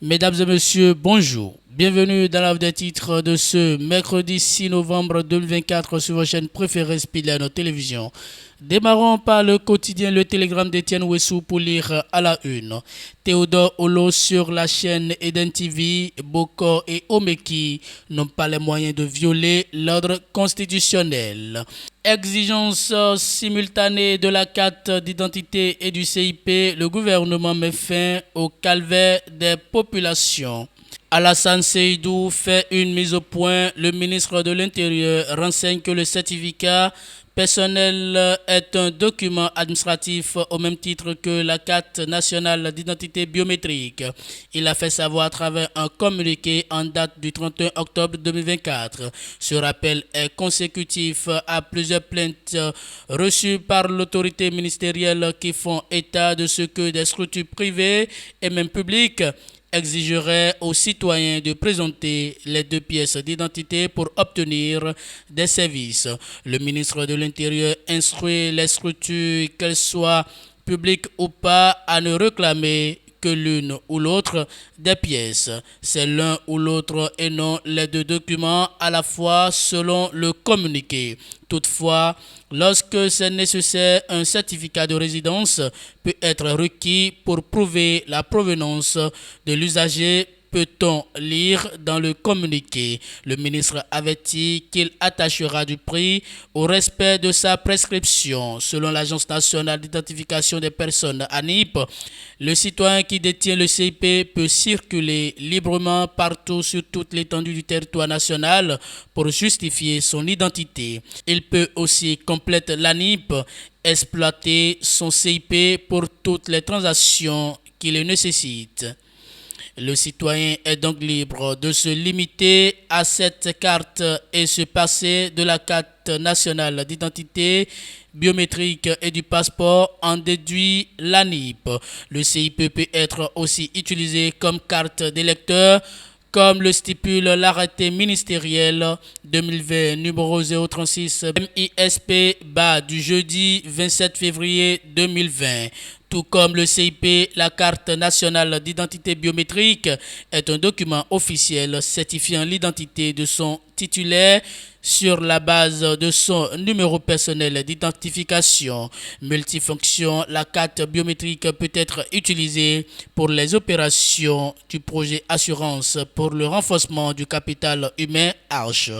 Mesdames et messieurs, bonjour. Bienvenue dans la des titres de ce mercredi 6 novembre 2024 sur votre chaîne préférée Speedline Télévision. Démarrons par le quotidien Le Télégramme d'Étienne Ouessou pour lire à la une. Théodore Olo sur la chaîne Eden TV, Bokor et Omeki n'ont pas les moyens de violer l'ordre constitutionnel. Exigence simultanée de la carte d'identité et du CIP, le gouvernement met fin au calvaire des populations. Alassane Seydou fait une mise au point. Le ministre de l'Intérieur renseigne que le certificat personnel est un document administratif au même titre que la carte nationale d'identité biométrique. Il a fait savoir à travers un communiqué en date du 31 octobre 2024. Ce rappel est consécutif à plusieurs plaintes reçues par l'autorité ministérielle qui font état de ce que des structures privées et même publiques exigerait aux citoyens de présenter les deux pièces d'identité pour obtenir des services. Le ministre de l'Intérieur instruit les structures, qu'elles soient publiques ou pas, à ne réclamer que l'une ou l'autre des pièces. C'est l'un ou l'autre et non les deux documents à la fois selon le communiqué. Toutefois, lorsque c'est nécessaire, un certificat de résidence peut être requis pour prouver la provenance de l'usager. Peut-on lire dans le communiqué. Le ministre avertit qu'il attachera du prix au respect de sa prescription. Selon l'Agence nationale d'identification des personnes ANIP, le citoyen qui détient le CIP peut circuler librement partout sur toute l'étendue du territoire national pour justifier son identité. Il peut aussi, complète l'ANIP, exploiter son CIP pour toutes les transactions qui le nécessitent. Le citoyen est donc libre de se limiter à cette carte et se passer de la carte nationale d'identité biométrique et du passeport, en déduit l'ANIP. Le CIP peut être aussi utilisé comme carte d'électeur, comme le stipule l'arrêté ministériel 2020 numéro 036 MISP du jeudi 27 février 2020. Tout comme le CIP, la carte nationale d'identité biométrique est un document officiel certifiant l'identité de son titulaire sur la base de son numéro personnel d'identification. Multifonction, la carte biométrique peut être utilisée pour les opérations du projet Assurance pour le renforcement du capital humain Arche.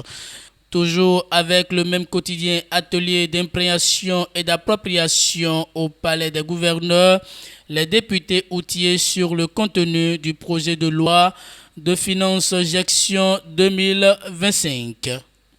Toujours avec le même quotidien, atelier d'imprégnation et d'appropriation au palais des gouverneurs, les députés outillés sur le contenu du projet de loi de finances gestion 2025.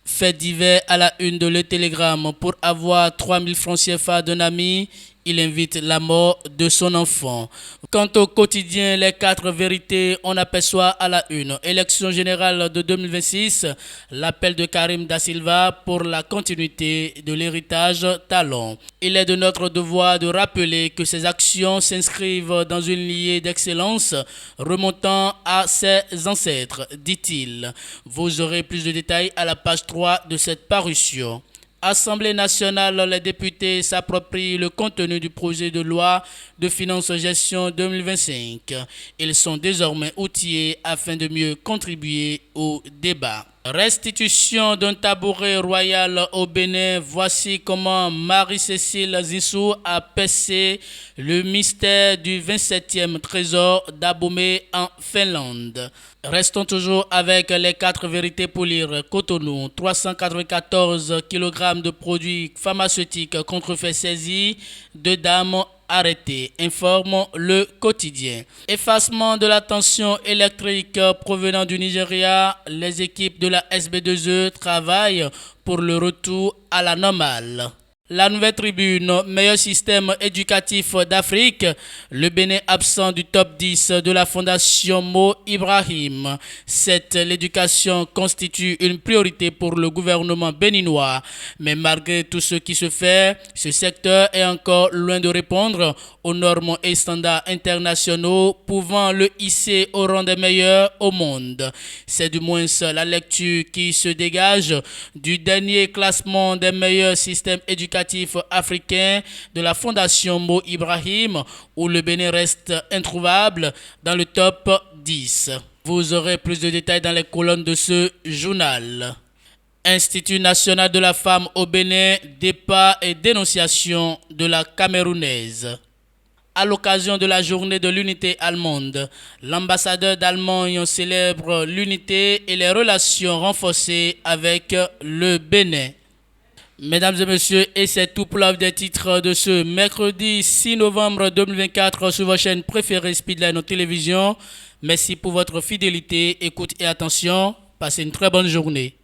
Fait divers à la une de Le Télégramme. Pour avoir 3000 francs CFA d'un ami, il invite la mort de son enfant. Quant au quotidien, les 4 vérités, on aperçoit à la une. Élection générale de 2026, l'appel de Karim Da Silva pour la continuité de l'héritage Talon. Il est de notre devoir de rappeler que ces actions s'inscrivent dans une lignée d'excellence remontant à ses ancêtres, dit-il. Vous aurez plus de détails à la page 3 de cette parution. Assemblée nationale, les députés s'approprient le contenu du projet de loi de finances gestion 2025. Ils sont désormais outillés afin de mieux contribuer au débat. Restitution d'un tabouret royal au Bénin. Voici comment Marie-Cécile Zissou a percé le mystère du 27e trésor d'Abomey en Finlande. Restons toujours avec les 4 vérités pour lire. Cotonou, 394 kg de produits pharmaceutiques contrefaits saisis, 2 dames arrêtées, informe le quotidien. Effacement de la tension électrique provenant du Nigeria, les équipes de la SB2E travaillent pour le retour à la normale. La Nouvelle Tribune, meilleur système éducatif d'Afrique, le Bénin absent du top 10 de la Fondation Mo Ibrahim. L'éducation constitue une priorité pour le gouvernement béninois. Mais malgré tout ce qui se fait, ce secteur est encore loin de répondre aux normes et standards internationaux pouvant le hisser au rang des meilleurs au monde. C'est du moins la lecture qui se dégage du dernier classement des meilleurs systèmes éducatifs africains de la Fondation Mo Ibrahim, où le Bénin reste introuvable dans le top 10. Vous aurez plus de détails dans les colonnes de ce journal. Institut national de la femme au Bénin, départ et dénonciation de la Camerounaise. À l'occasion de la journée de l'unité allemande, l'ambassadeur d'Allemagne célèbre l'unité et les relations renforcées avec le Bénin. Mesdames et messieurs, et c'est tout pour des titres de ce mercredi 6 novembre 2024 sur votre chaîne préférée Speedline Télévision. Merci pour votre fidélité, écoute et attention. Passez une très bonne journée.